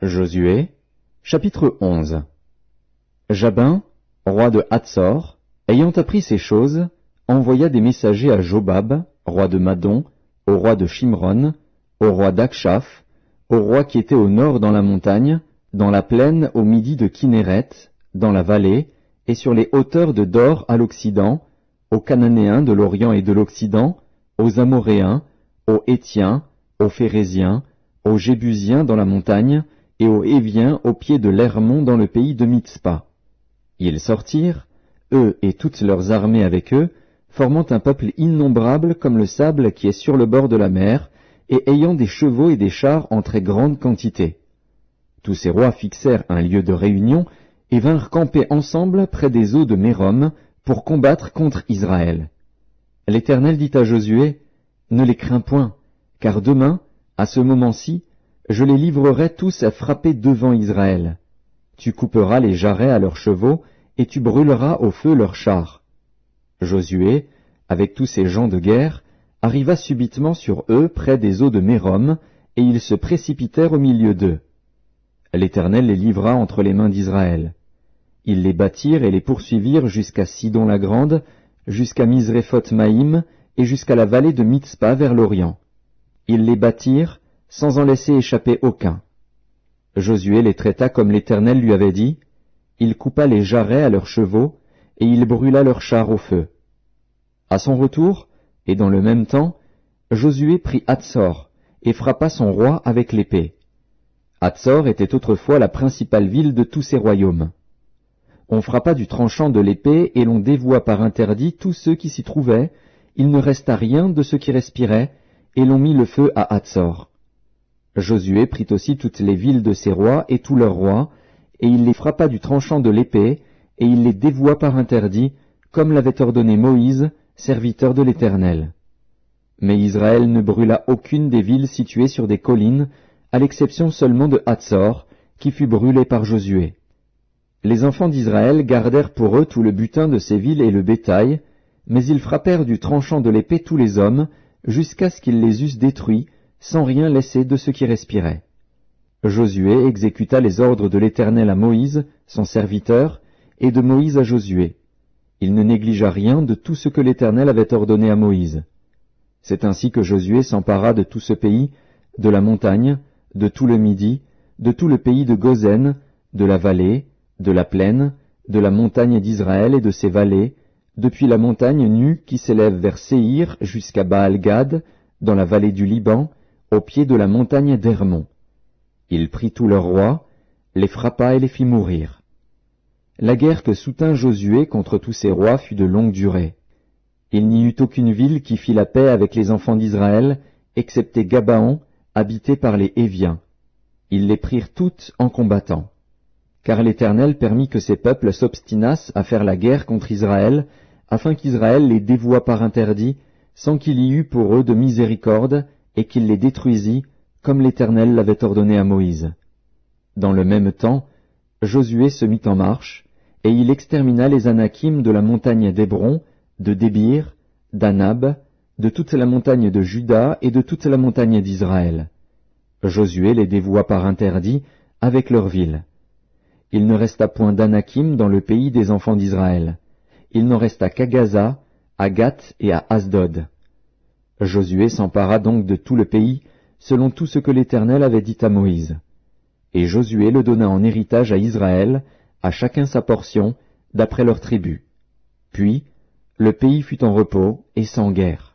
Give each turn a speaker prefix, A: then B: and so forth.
A: Josué, chapitre 11. Jabin, roi de Hatsor, ayant appris ces choses, envoya des messagers à Jobab, roi de Madon, au roi de Shimron, au roi d'Akshaph, au roi qui était au nord dans la montagne, dans la plaine au midi de Kinéret, dans la vallée, et sur les hauteurs de Dor à l'occident, aux Cananéens de l'Orient et de l'Occident, aux Amoréens, aux Hétiens, aux Phéréziens, aux Jébusiens dans la montagne, et aux Héviens au pied de l'Hermon dans le pays de Mitzpa. Ils sortirent, eux et toutes leurs armées avec eux, formant un peuple innombrable comme le sable qui est sur le bord de la mer, et ayant des chevaux et des chars en très grande quantité. Tous ces rois fixèrent un lieu de réunion, et vinrent camper ensemble près des eaux de Mérom, pour combattre contre Israël. L'Éternel dit à Josué, « Ne les crains point, car demain, à ce moment-ci, je les livrerai tous à frapper devant Israël. Tu couperas les jarrets à leurs chevaux, et tu brûleras au feu leurs chars. » Josué, avec tous ses gens de guerre, arriva subitement sur eux près des eaux de Mérom, et ils se précipitèrent au milieu d'eux. L'Éternel les livra entre les mains d'Israël. Ils les battirent et les poursuivirent jusqu'à Sidon-la-Grande, jusqu'à Misréphoth-Maïm, et jusqu'à la vallée de Mitzpa vers l'Orient. Ils les battirent, sans en laisser échapper aucun. Josué les traita comme l'Éternel lui avait dit, il coupa les jarrets à leurs chevaux, et il brûla leurs chars au feu. À son retour, et dans le même temps, Josué prit Hatsor, et frappa son roi avec l'épée. Hatsor était autrefois la principale ville de tous ses royaumes. On frappa du tranchant de l'épée, et l'on dévoua par interdit tous ceux qui s'y trouvaient, il ne resta rien de ceux qui respiraient, et l'on mit le feu à Hatsor. Josué prit aussi toutes les villes de ses rois et tous leurs rois, et il les frappa du tranchant de l'épée, et il les dévoua par interdit, comme l'avait ordonné Moïse, serviteur de l'Éternel. Mais Israël ne brûla aucune des villes situées sur des collines, à l'exception seulement de Hatsor, qui fut brûlée par Josué. Les enfants d'Israël gardèrent pour eux tout le butin de ces villes et le bétail, mais ils frappèrent du tranchant de l'épée tous les hommes, jusqu'à ce qu'ils les eussent détruits, sans rien laisser de ceux qui respiraient. Josué exécuta les ordres de l'Éternel à Moïse, son serviteur, et de Moïse à Josué. Il ne négligea rien de tout ce que l'Éternel avait ordonné à Moïse. C'est ainsi que Josué s'empara de tout ce pays, de la montagne, de tout le Midi, de tout le pays de Gozen, de la vallée, de la plaine, de la montagne d'Israël et de ses vallées, depuis la montagne nue qui s'élève vers Séhir jusqu'à Baal-Gad, dans la vallée du Liban, au pied de la montagne d'Hermon. Il prit tous leurs rois, les frappa et les fit mourir. La guerre que soutint Josué contre tous ces rois fut de longue durée. Il n'y eut aucune ville qui fit la paix avec les enfants d'Israël, excepté Gabaon, habité par les Héviens. Ils les prirent toutes en combattant. Car l'Éternel permit que ces peuples s'obstinassent à faire la guerre contre Israël, afin qu'Israël les dévouât par interdit, sans qu'il y eût pour eux de miséricorde, et qu'il les détruisit, comme l'Éternel l'avait ordonné à Moïse. Dans le même temps, Josué se mit en marche, et il extermina les Anakim de la montagne d'Hébron, de Débir, d'Anab, de toute la montagne de Juda et de toute la montagne d'Israël. Josué les dévoua par interdit, avec leurs villes. Il ne resta point d'Anakim dans le pays des enfants d'Israël. Il n'en resta qu'à Gaza, à Gath et à Asdod. Josué s'empara donc de tout le pays, selon tout ce que l'Éternel avait dit à Moïse. Et Josué le donna en héritage à Israël, à chacun sa portion, d'après leurs tribus. Puis, le pays fut en repos et sans guerre.